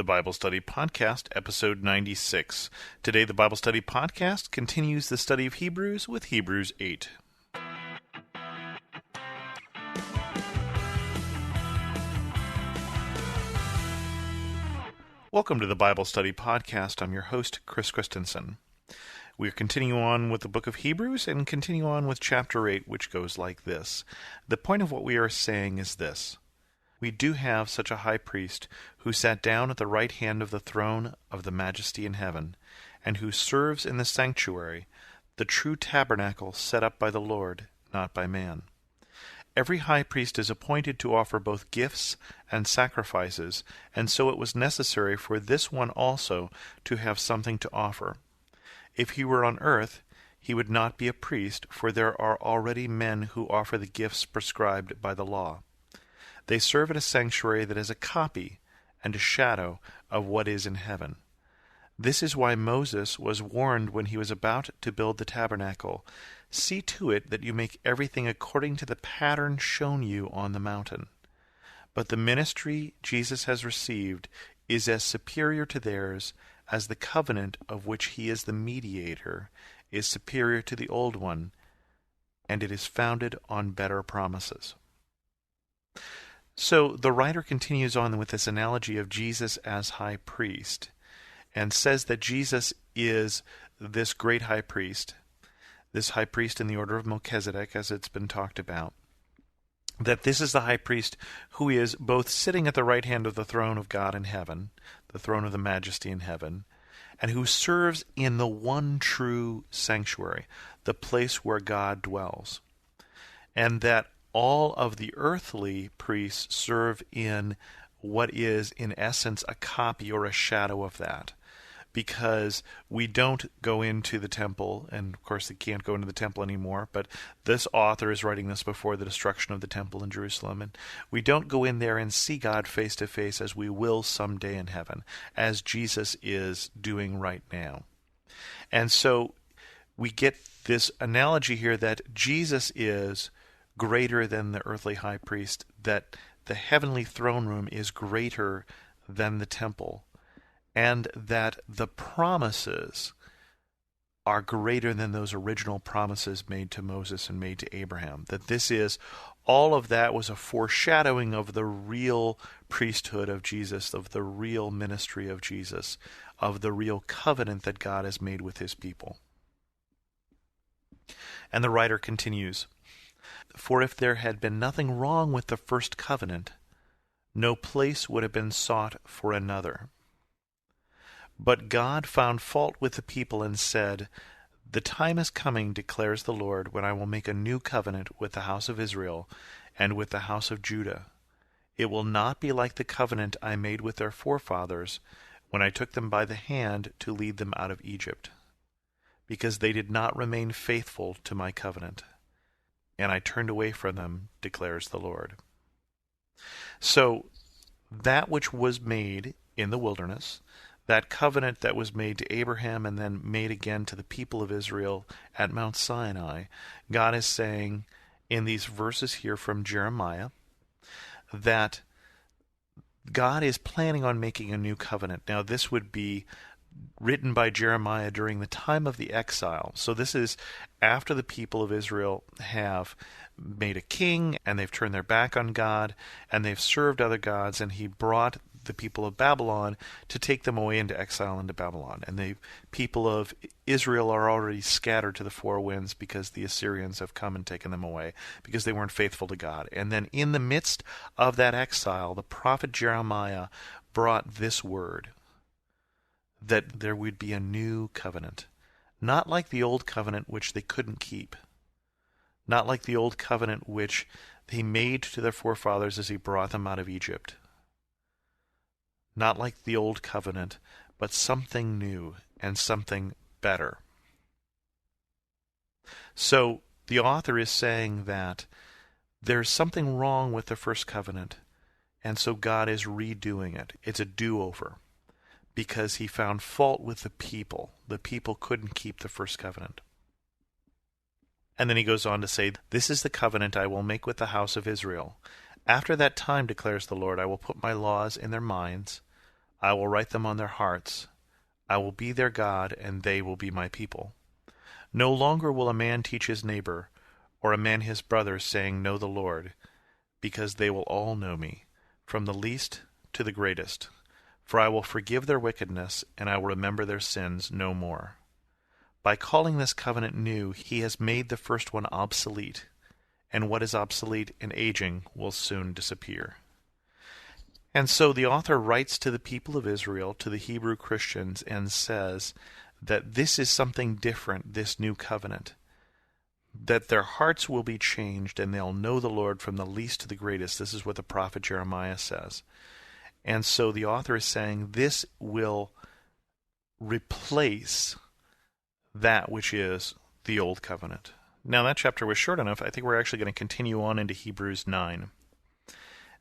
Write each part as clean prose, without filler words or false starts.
the Bible Study Podcast, episode 96. Today, the Bible Study Podcast continues the study of Hebrews with Hebrews 8. Welcome to the Bible Study Podcast. I'm your host, Chris Christensen. We're continuing on with the book of Hebrews and continue on with chapter 8, which goes like this. The point of what we are saying is this. We do have such a high priest who sat down at the right hand of the throne of the majesty in heaven, and who serves in the sanctuary, the true tabernacle set up by the Lord, not by man. Every high priest is appointed to offer both gifts and sacrifices, and so it was necessary for this one also to have something to offer. If he were on earth, he would not be a priest, for there are already men who offer the gifts prescribed by the law. They serve at a sanctuary that is a copy and a shadow of what is in heaven. This is why Moses was warned when he was about to build the tabernacle, "See to it that you make everything according to the pattern shown you on the mountain." But the ministry Jesus has received is as superior to theirs as the covenant of which he is the mediator is superior to the old one, and it is founded on better promises. So the writer continues on with this analogy of Jesus as high priest and says that Jesus is this great high priest, this high priest in the order of Melchizedek, as it's been talked about, that this is the high priest who is both sitting at the right hand of the throne of God in heaven, the throne of the majesty in heaven, and who serves in the one true sanctuary, the place where God dwells, and that all of the earthly priests serve in what is, in essence, a copy or a shadow of that. Because we don't go into the temple, and of course they can't go into the temple anymore, but this author is writing this before the destruction of the temple in Jerusalem, and we don't go in there and see God face to face as we will someday in heaven, as Jesus is doing right now. And so we get this analogy here that Jesus is greater than the earthly high priest, that the heavenly throne room is greater than the temple, and that the promises are greater than those original promises made to Moses and made to Abraham. That this is, all of that was a foreshadowing of the real priesthood of Jesus, of the real ministry of Jesus, of the real covenant that God has made with his people. And the writer continues, "For if there had been nothing wrong with the first covenant, no place would have been sought for another. But God found fault with the people and said, 'The time is coming, declares the Lord, when I will make a new covenant with the house of Israel and with the house of Judah. It will not be like the covenant I made with their forefathers when I took them by the hand to lead them out of Egypt, because they did not remain faithful to my covenant. And I turned away from them, declares the Lord.'" So, that which was made in the wilderness, that covenant that was made to Abraham and then made again to the people of Israel at Mount Sinai, God is saying in these verses here from Jeremiah that God is planning on making a new covenant. Now, this would be written by Jeremiah during the time of the exile. So this is after the people of Israel have made a king and they've turned their back on God and they've served other gods, and he brought the people of Babylon to take them away into exile into Babylon. And the people of Israel are already scattered to the four winds because the Assyrians have come and taken them away because they weren't faithful to God. And then in the midst of that exile, the prophet Jeremiah brought this word, that there would be a new covenant, not like the old covenant which they couldn't keep, not like the old covenant which he made to their forefathers as he brought them out of Egypt, not like the old covenant, but something new and something better. So the author is saying that there's something wrong with the first covenant, and so God is redoing it. It's a do-over, because he found fault with the people. The people couldn't keep the first covenant. And then he goes on to say, "This is the covenant I will make with the house of Israel. After that time, declares the Lord, I will put my laws in their minds. I will write them on their hearts. I will be their God, and they will be my people. No longer will a man teach his neighbor, or a man his brother, saying, Know the Lord, because they will all know me, from the least to the greatest. For I will forgive their wickedness, and I will remember their sins no more. By calling this covenant new, he has made the first one obsolete, and what is obsolete and aging will soon disappear. And so the author writes to the people of Israel, to the Hebrew Christians, and says that this is something different, this new covenant, that their hearts will be changed and they'll know the Lord from the least to the greatest. This is what the prophet Jeremiah says. And so the author is saying this will replace that which is the old covenant. Now that chapter was short enough, I think we're actually going to continue on into Hebrews 9.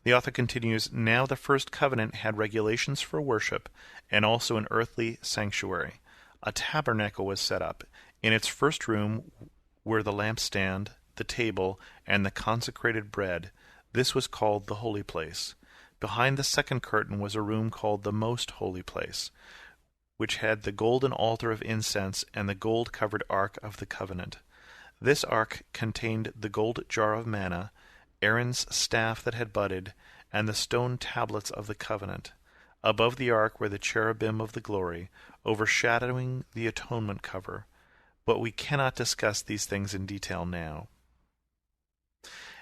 The author continues, Now the first covenant had regulations for worship, and also an earthly sanctuary. A tabernacle was set up. In its first room were the lampstand, the table, and the consecrated bread. This was called the holy place. Behind the second curtain was a room called the most holy place, which had the golden altar of incense and the gold-covered ark of the covenant. This ark contained the gold jar of manna, Aaron's staff that had budded, and the stone tablets of the covenant. Above the ark were the cherubim of the glory, overshadowing the atonement cover. But we cannot discuss these things in detail now.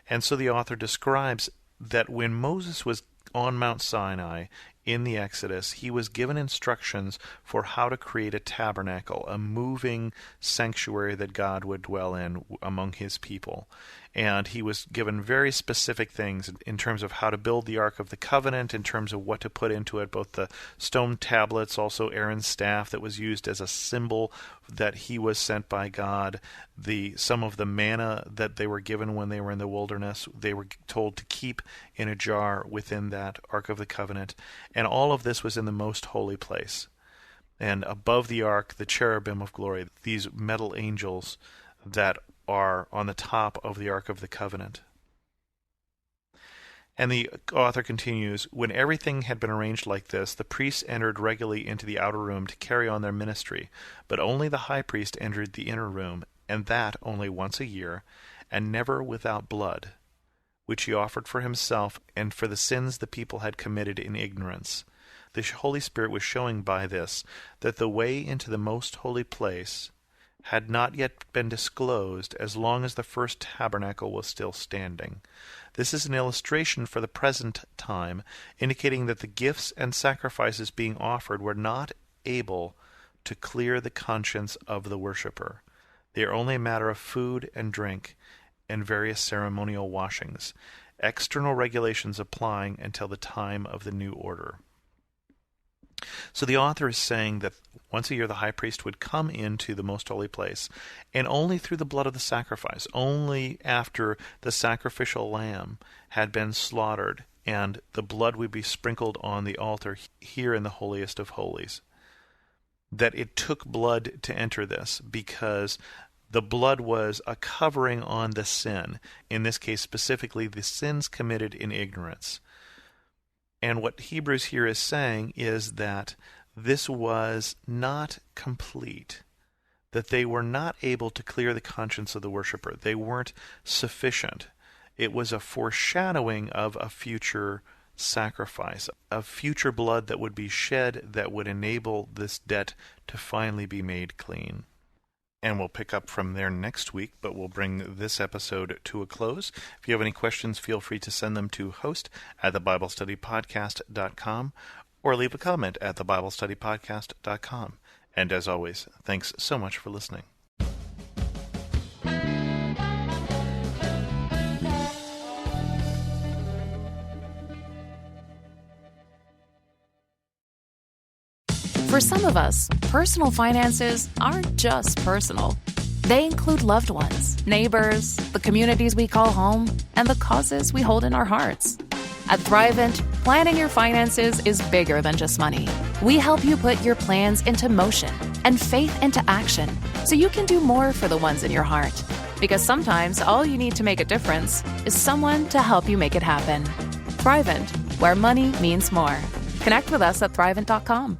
And so the author describes that when Moses was on Mount Sinai in the Exodus, he was given instructions for how to create a tabernacle, a moving sanctuary that God would dwell in among his people. And he was given very specific things in terms of how to build the Ark of the Covenant, in terms of what to put into it, both the stone tablets, also Aaron's staff that was used as a symbol that he was sent by God, some of the manna that they were given when they were in the wilderness, they were told to keep in a jar within that Ark of the Covenant. And all of this was in the most holy place. And above the ark, the cherubim of glory, these metal angels that are on the top of the Ark of the Covenant. And the author continues, When everything had been arranged like this, the priests entered regularly into the outer room to carry on their ministry, but only the high priest entered the inner room, and that only once a year, and never without blood, which he offered for himself and for the sins the people had committed in ignorance. The Holy Spirit was showing by this that the way into the most holy place had not yet been disclosed as long as the first tabernacle was still standing. This is an illustration for the present time, indicating that the gifts and sacrifices being offered were not able to clear the conscience of the worshipper. They are only a matter of food and drink and various ceremonial washings, external regulations applying until the time of the new order. So the author is saying that once a year the high priest would come into the most holy place, and only through the blood of the sacrifice, only after the sacrificial lamb had been slaughtered, and the blood would be sprinkled on the altar here in the holiest of holies. That it took blood to enter this, because the blood was a covering on the sin, in this case specifically the sins committed in ignorance. And what Hebrews here is saying is that this was not complete, that they were not able to clear the conscience of the worshiper. They weren't sufficient. It was a foreshadowing of a future sacrifice, of future blood that would be shed that would enable this debt to finally be made clean. And we'll pick up from there next week, but we'll bring this episode to a close. If you have any questions, feel free to send them to host@thebiblestudypodcast.com or leave a comment at thebiblestudypodcast.com. And as always, thanks so much for listening. For some of us, personal finances aren't just personal. They include loved ones, neighbors, the communities we call home, and the causes we hold in our hearts. At Thrivent, planning your finances is bigger than just money. We help you put your plans into motion and faith into action so you can do more for the ones in your heart. Because sometimes all you need to make a difference is someone to help you make it happen. Thrivent, where money means more. Connect with us at Thrivent.com.